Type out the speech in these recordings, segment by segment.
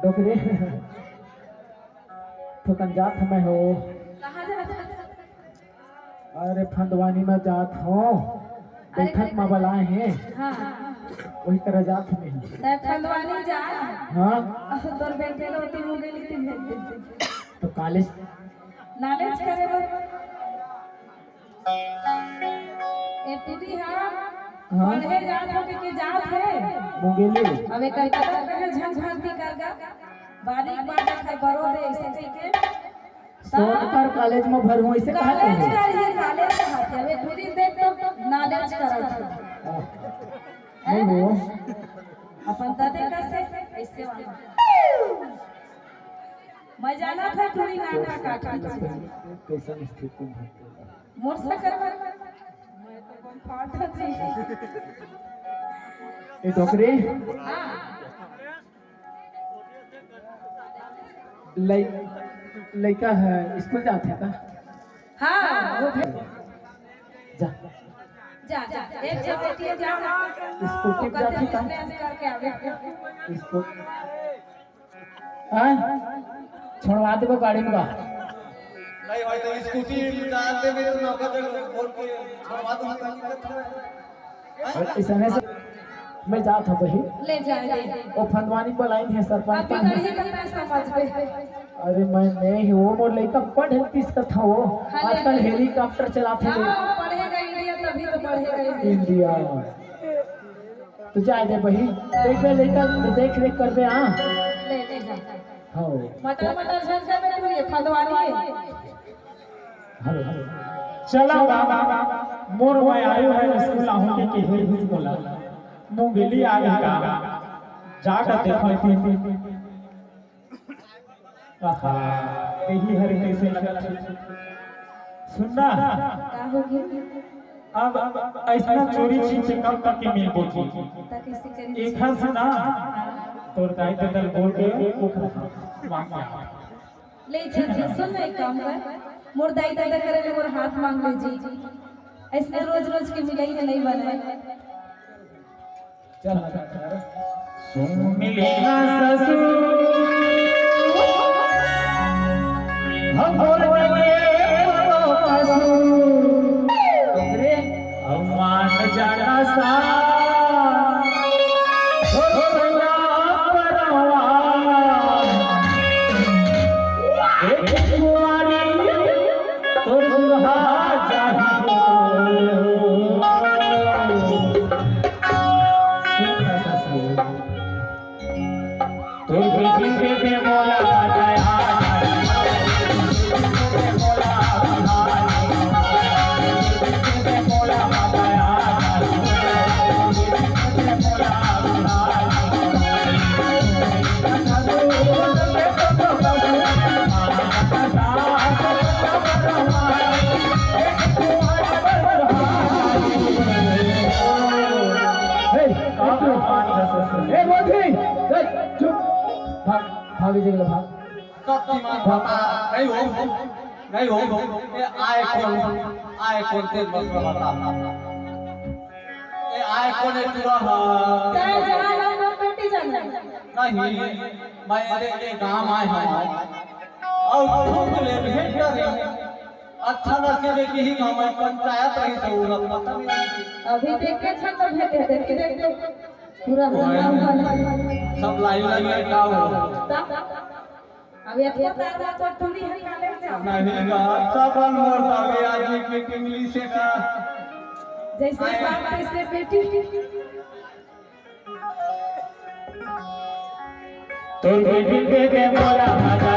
डोकरे तो कन जात मैं हो। कहाँ जाता? अरे फंदवानी में जात हो। बैठक में बुलाए हैं। हाँ वही तरह जात में। तै फंदवानी जा। हाँ तोर बेटे रोटी मुंगेली थी भेज दे। तो कॉलेज नॉलेज करे वो। ए टीवी हाँ हाँ पढ़े जात हो के जात है। मुंगेली अब एक कलकत्ता पे झंझाती करगा बारीक बारीक कर बरो दे ऐसे कह के सोनकर कॉलेज में भर हुई से कहते कॉलेज हैं। कर ही कॉलेज कहते हैं। अब पूरी देख तो नॉलेज करत नहीं वो अपन दादे का से ऐसे वाला मैं जाना था पूरी नाटक काट कैसा स्थिति में मोर से कर मैं तो कम फाट थी। ये डोकरे हां लड़का है स्कूल जाते हैं का। हां वो जा जा जा एक जब बेटी जा स्कूल के जाते का करके आवे स्कूल हां छोड़वा देबो गाड़ी में का नहीं भाई तो स्कूटी जाते में तो नौकर बोल के छुड़वा दो इस समय से मैं जात हूं वही ले जा ले वो फंदवानी बुलाइन है सरपंच अभी नहीं करना समझ पे। अरे मैं नहीं वो मोर लड़का पढ़ तीस का था वो आजकल हेलीकॉप्टर चलाते हैं हां पढ़ेगा इंडिया तभी तो बढ़ेगा इंडिया। तो जाए दे वही देख ले लड़का देख रेख कर दे। हाँ ले ले जा हाँ मटर मटर झंझा में पूरी फंदवानी है। हेलो हेलो चला बाबा मोर मैं आयो है स्कूल आऊंगे के हेर भी बोला मुंगेली आ गई का जाकर देखो आहा यही हर कैसे लगा सुनना का हो गया अब ऐसा चोरी छीन कब तक की मिल बोची ताकि से करी एक हंस ना तोर गाय तो दल बोल के मांग ले जा जी सुन एक काम कर मोर दाई दादा करे ले मोर हाथ मांग ले जी ऐसे रोज रोज के मिलाई है नहीं बनाए चल सुन मिलेगा ससुर हम बोल डोकरे हम मान जाना सा छोड़ना परवा एक कुआरी तो दुल्हा चाहिए तो बेटी पे मोला जाया भाभी जी भाग शक्तिमान बता नहीं हो ये आए कौन ते बस बता ये आए कौन है पूरा चाहे जहां ना बेटी जाना नहीं मैं ये गांव आए हूं और तुम ले भेंट कर अच्छा लगे कि ही गांव में पंचायत रही जरूरत पता नहीं अभी देख के छन तो भेटे देख देख पूरा सब लाइन लगे का हो अब ये तारा तो टूरी है काले जा नहीं ना सब मोर दावे आज की इंग्लिश का जैसे बात ऐसे बेटी तो बेटी पे मोला मजा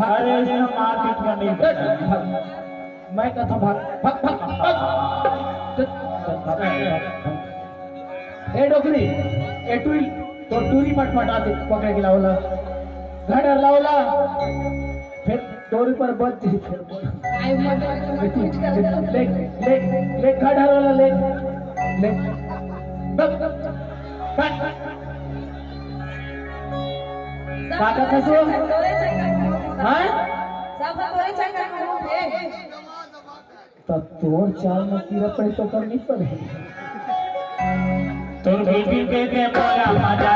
अरे इसमें मारपीट में नहीं मैं कहता भाग ए डोकरी ए टूल तो टूरी मटमटा दे पकड़ के लाओला घर लाओला फिर डोरी पर बच जी फिर ले ले ले घर वाला ले ले काका कसो हां सब हमारे चक्कर में घूमे तो तोर चाल में कीड़ा पड़े तो करनी पड़े तोर बेटी के बोला मजा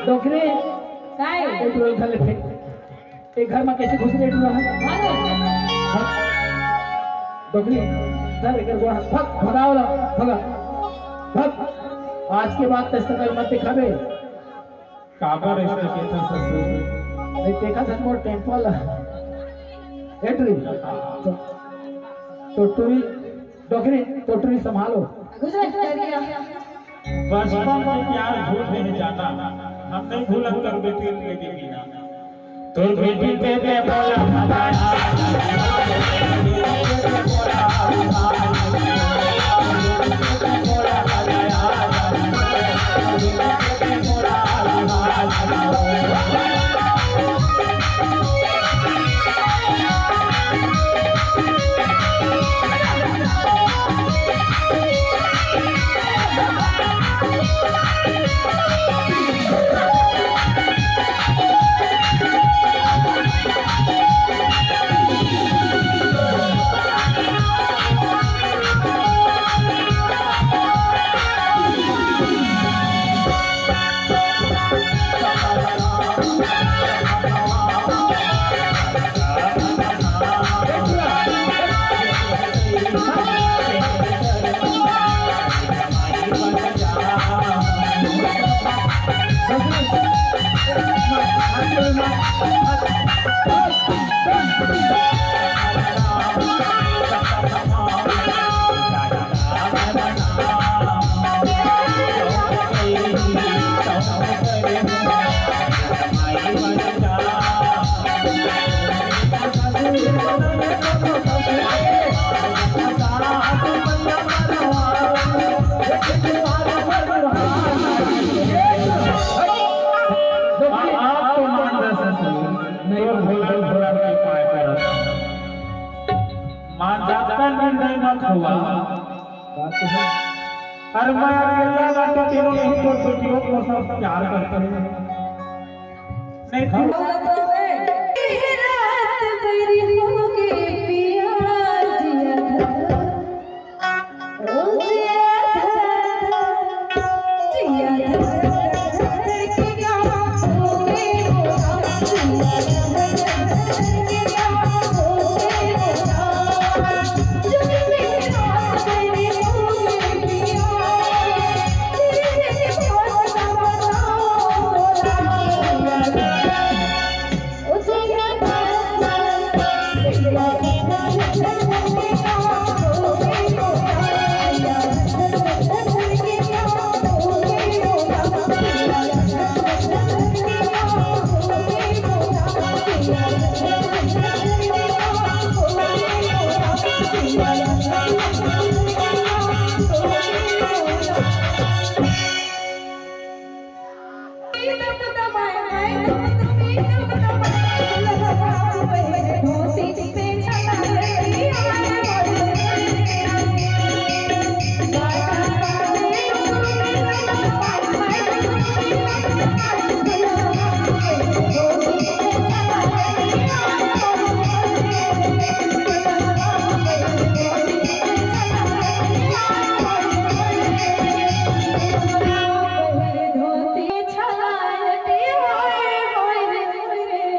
डोकरी काय एक रोल खाले थे एक घर में कैसे घुस गए तू डोकरी चल एक गोड़ा फक भगाओला भगा भग आज के बाद तस्तकल मत दिखावे काबर ऐसे के ससुर नहीं देखा था मोर टेंपल एटरी टोटरी डोकरी टोटरी संभालो गुजरात करिया बचपन में प्यार भूल नहीं जाता हम नहीं भूला कर बेटी के बिना तोर बेटी के बोला अरे मैं अकेला बात तेरे नहीं तो छोटियों को सब प्यार करते हैं नहीं रात मेरी होगी धोती छलायती होय होय रे